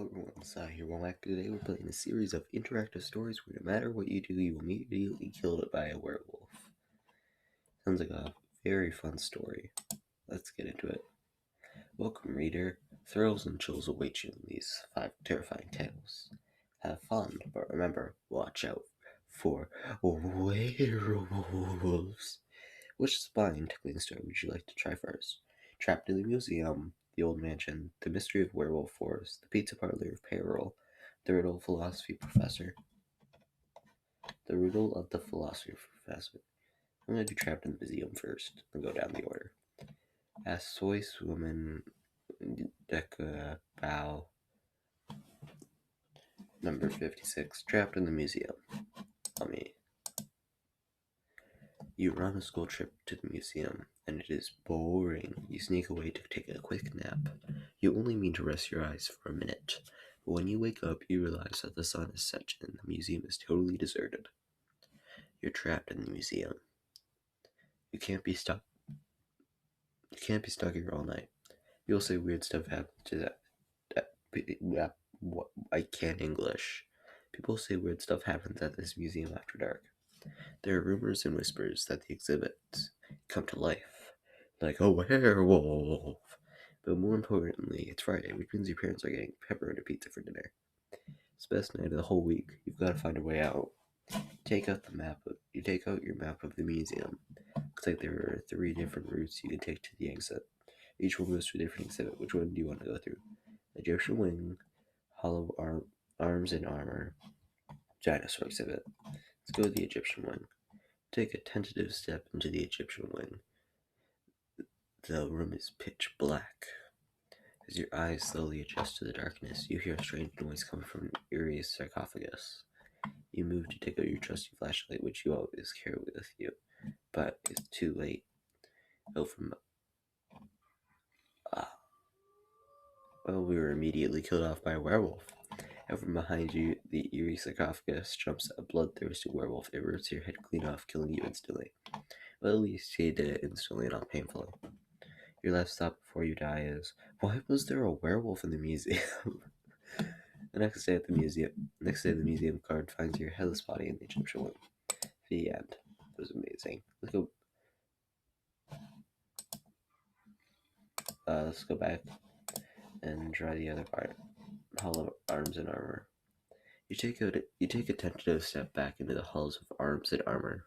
Hello everyone, Sai here. Welcome back. Today we're playing a series of interactive stories where no matter what you do, you will immediately be killed by a werewolf. Sounds like a very fun story. Let's get into it. Welcome, reader. Thrills and chills await you in these 5 terrifying tales. Have fun, but remember, watch out for werewolves. Which spine tickling story would you like to try first? Trapped in the Museum, The Old Mansion, The Mystery of Werewolf Forest, The Pizza Parlor of Peril, The Riddle Philosophy Professor. The Riddle of the Philosophy Professor. I'm going to do Trapped in the Museum first, and go down the order. As Swiss woman Deca Bow. Number 56, Trapped in the Museum. Me. You run a school trip to the museum, and it is boring. You sneak away to take a quick nap. You only mean to rest your eyes for a minute, but when you wake up, you realize that the sun has set and the museum is totally deserted. You're trapped in the museum. You can't be stuck. You can't be stuck here all night. You'll say weird stuff happens to that. I can't English. People say weird stuff happens at this museum after dark. There are rumors and whispers that the exhibits come to life, like a werewolf. But more importantly, it's Friday, which means your parents are getting pepperoni pizza for dinner. It's the best night of the whole week. You've got to find a way out. You take out your map of the museum. Looks like there are 3 different routes you can take to the exit. Each one goes to a different exhibit. Which one do you want to go through? Egyptian Wing, Hollow Arms and Armor, Dinosaur Exhibit. Let's go to the Egyptian Wing. Take a tentative step into the Egyptian Wing. The room is pitch black. As your eyes slowly adjust to the darkness, you hear a strange noise coming from an eerie sarcophagus. You move to take out your trusty flashlight, which you always carry with you, but it's too late. We were immediately killed off by a werewolf. And from behind you, the eerie sarcophagus jumps a bloodthirsty werewolf. It rips your head clean off, killing you instantly. But at least he did it instantly, not painfully. Your last thought before you die is, why was there a werewolf in the museum? The next day, the museum guard finds your headless body in the Egyptian wing. The end. It was amazing. Let's go back and try the other part. Hollow Arms and Armor. You take a tentative step back into the halls of Arms and Armor.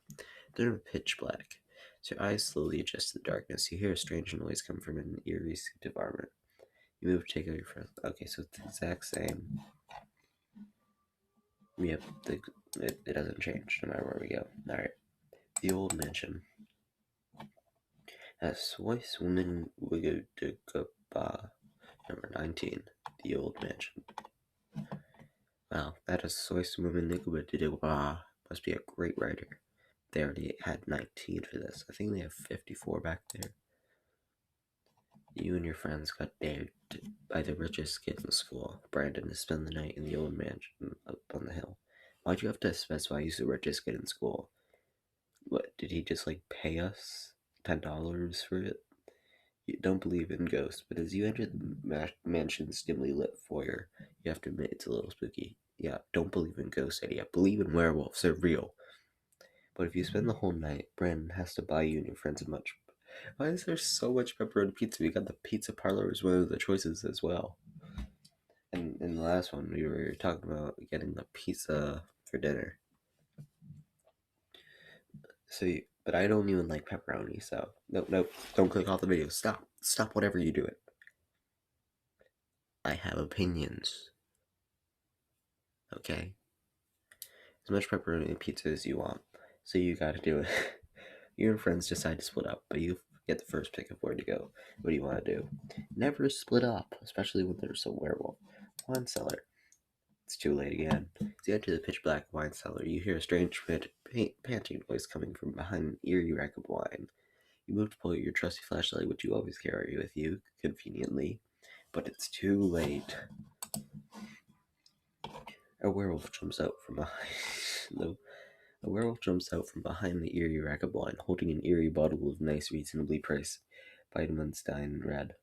They're pitch black. As your eyes slowly adjust to the darkness, you hear a strange noise come from an eerie suit of armor. You move to take out your first. Okay, so it's the exact same. Yep, it doesn't change no matter where we go. Alright. The Old Mansion. As Swiss woman Wigadugaba. Number 19. The Old Mansion. Wow, that is Swiss woman Wigadugaba. Must be a great writer. They already had 19 for this. I think they have 54 back there. You and your friends got dared by the richest kid in school, Brandon, to spend the night in the old mansion up on the hill. Why'd you have to specify he's the richest kid in school? What, did he just pay us $10 for it? You don't believe in ghosts, but as you enter the mansion's dimly lit foyer, you have to admit it's a little spooky. Yeah, don't believe in ghosts, idiot. Believe in werewolves, they're real. But if you spend the whole night, Brandon has to buy you and your friends a much. Why is there so much pepperoni pizza? We got the pizza parlor as one of the choices as well. And in the last one, we were talking about getting the pizza for dinner. But I don't even like pepperoni, so nope, don't click off the video. Stop whatever you do it. I have opinions. Okay? As much pepperoni pizza as you want, so you gotta do it. You and friends decide to split up, but you get the first pick of where to go. What do you want to do? Never split up, especially when there's a werewolf. Wine cellar. It's too late again. As you enter the pitch black wine cellar, you hear a strange panting noise coming from behind an eerie rack of wine. You move to pull out your trusty flashlight, which you always carry with you, conveniently, but it's too late. A werewolf jumps out from behind the eerie rack of wine, holding an eerie bottle of nice, reasonably priced Piedmontstein Red.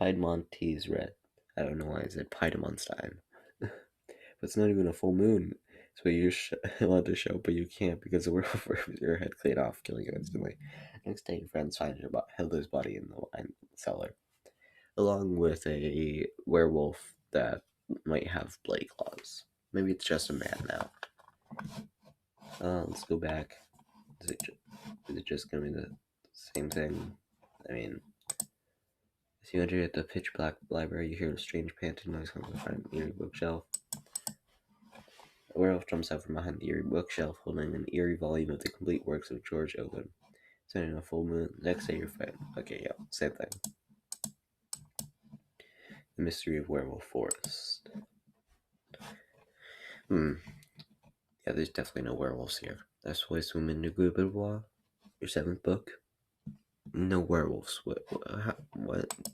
Piedmontese red. I don't know why I said Piedmontstein. But it's not even a full moon. So you're allowed to show, but you can't because the werewolf rips your head clean off, killing you instantly. Next day, your friends find Hilda's body in the wine cellar, along with a werewolf that might have blade claws. Maybe it's just a man now. Let's go back. Is it just gonna be the same thing? I mean, as you enter the pitch black library, you hear a strange panting noise coming from behind the eerie bookshelf. A werewolf jumps out from behind the eerie bookshelf, holding an eerie volume of the complete works of George Owen. Sending a full moon. Next day, you're fighting. Okay, yeah, same thing. The Mystery of Werewolf Forest. Yeah, there's definitely no werewolves here. That's why swim in the Gouvernoir. Your 7th book. No werewolves. What?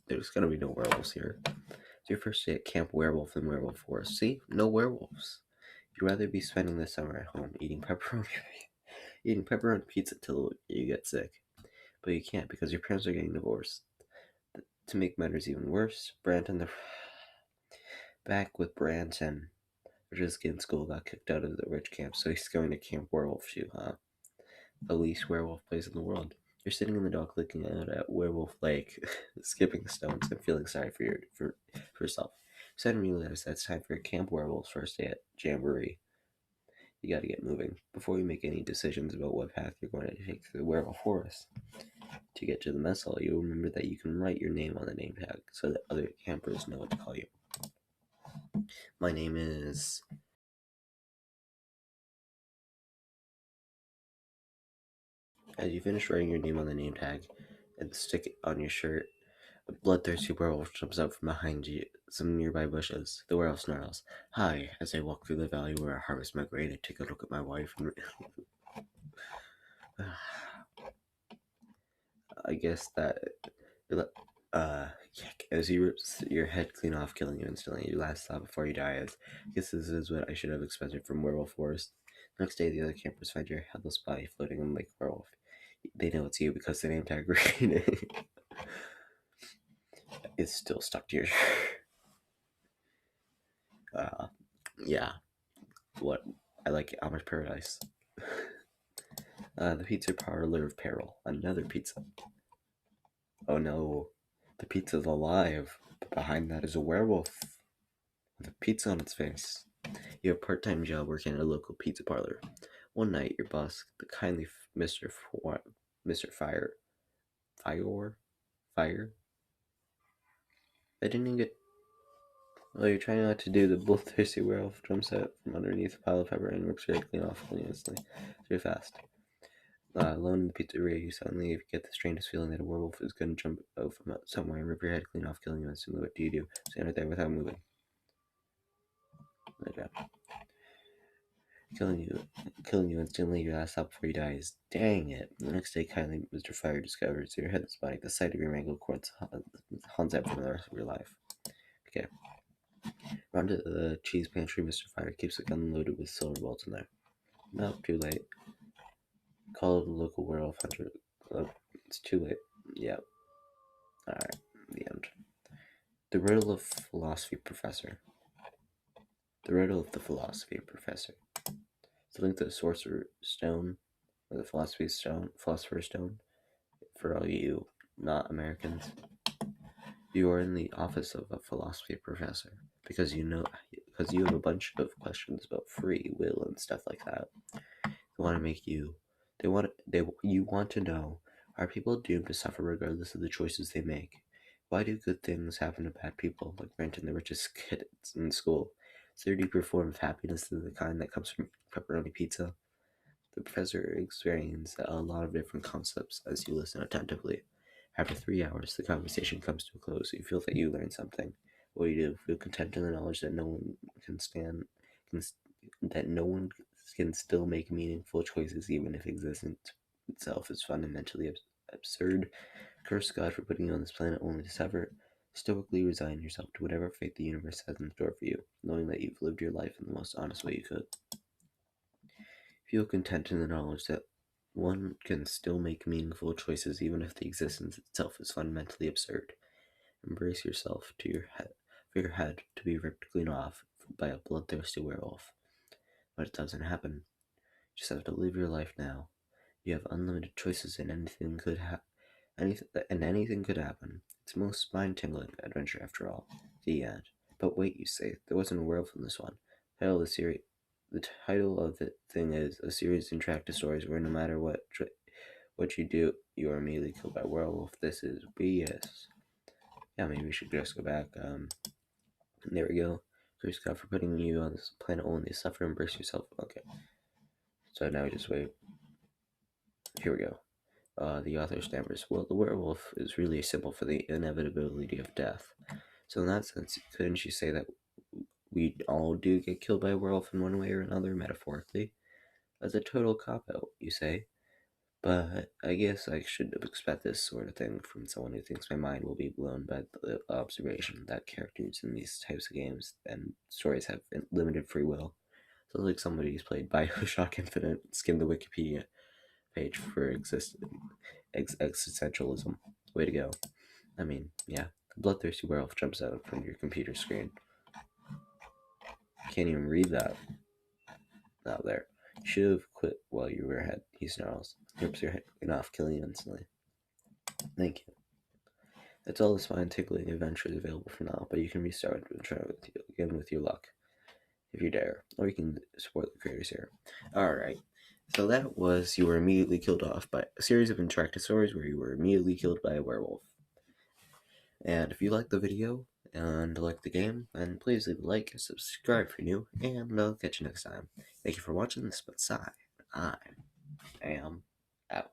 There's gonna be no werewolves here. It's your first day at Camp Werewolf in Werewolf Forest. See? No werewolves. You'd rather be spending the summer at home eating pepperoni pizza till you get sick. But you can't because your parents are getting divorced. To make matters even worse, back with Branton. Rich's kid in school got kicked out of the rich camp, so he's going to Camp Werewolf Shoe, huh? The least werewolf place in the world. You're sitting in the dock looking out at Werewolf Lake, skipping stones and feeling sorry for yourself. Suddenly you realize that it's time for Camp Werewolf's first day at Jamboree. You gotta get moving before you make any decisions about what path you're going to take through the Werewolf Forest. To get to the mess hall, you'll remember that you can write your name on the name tag so that other campers know what to call you. My name is... As you finish writing your name on the name tag and stick it on your shirt, a bloodthirsty werewolf jumps out from behind some nearby bushes. The werewolf snarls, "Hi," as I walk through the valley where I harvest my grain and take a look at my wife. I guess that... as he rips your head clean off, killing you instantly. Your last thought before you die is, I guess this is what I should have expected from Werewolf Forest. Next day, the other campers find your headless body floating in Lake Werewolf. They know it's you because the name tag reading is still stuck to your shirt. Yeah. What? I like Amish Paradise. The pizza parlor of peril. Another pizza. Oh no. The pizza's alive. But behind that is a werewolf with a pizza on its face. You have a part-time job working at a local pizza parlor. One night, your boss, the kindly Mr. Fire. I didn't even get... Well, you're trying not to do the bloodthirsty werewolf jumps out from underneath a pile of pepper and works very clean off instantly. Too fast. Alone in the pizzeria, you suddenly get the strangest feeling that a werewolf is going to jump out from somewhere and rip your head clean off, killing you instantly. What do you do? Stand there without moving. Okay. Killing you instantly. Your last thought before you die is, dang it. The next day, kindly Mr. Fire discovers your headless body. The sight of your mangled corpse haunts out for the rest of your life. Okay. Run to the cheese pantry. Mr. Fire keeps a gun loaded with silver bolts in there. Nope, too late. Call the local werewolf hunter. It's too late. Yep. Alright, the end. The riddle of philosophy professor. The riddle of the philosophy professor. It's the link to the sorcerer's stone, or the philosopher's stone, for all you not Americans. You are in the office of a philosophy professor because you have a bunch of questions about free will and stuff like that. You want to know, are people doomed to suffer regardless of the choices they make? Why do good things happen to bad people, like Brandon, the richest kid in school? Is there a deeper form of happiness than the kind that comes from pepperoni pizza? The professor explains a lot of different concepts as you listen attentively. After 3 hours, the conversation comes to a close. You feel that you learned something. What do you do? Feel content in the knowledge that no one can still make meaningful choices, even if existence itself is fundamentally absurd. Curse God for putting you on this planet only to suffer. Stoically resign yourself to whatever fate the universe has in store for you, knowing that you've lived your life in the most honest way you could. Feel content in the knowledge that one can still make meaningful choices even if the existence itself is fundamentally absurd. Embrace yourself to your head, for your head to be ripped clean off by a bloodthirsty werewolf. But it doesn't happen. You just have to live your life now. You have unlimited choices, and anything could happen. It's the most spine-tingling adventure after all. The end. But wait, you say, there wasn't a werewolf in this one. The title of the thing is a series of interactive stories where no matter what you do, you are immediately killed by a werewolf. This is BS. Yeah, maybe we should just go back. There we go. Curse God for putting you on this planet only. Suffer and embrace yourself. Okay. So now we just wait. Here we go. The author stammers, well, the werewolf is really a symbol for the inevitability of death. So in that sense, couldn't you say that we all do get killed by a werewolf in one way or another, metaphorically? That's a total cop-out, you say. But I guess I should expect this sort of thing from someone who thinks my mind will be blown by the observation that characters in these types of games and stories have limited free will. Sounds like somebody who's played Bioshock Infinite skimmed the Wikipedia page for existentialism. Way to go. I mean, yeah, the bloodthirsty werewolf jumps out from your computer screen. Can't even read that. Out there. You should have quit while you were ahead, he snarls. Rips your head off, killing you instantly. Thank you. That's all the spine-tickling adventures available for now, but you can restart and try again with your luck, if you dare. Or you can support the creators here. Alright, so that was you were immediately killed off by a series of interactive stories where you were immediately killed by a werewolf. And if you liked the video and liked the game, then please leave a like and subscribe if you're new, and I'll catch you next time. Thank you for watching. This has been Psy. I am out.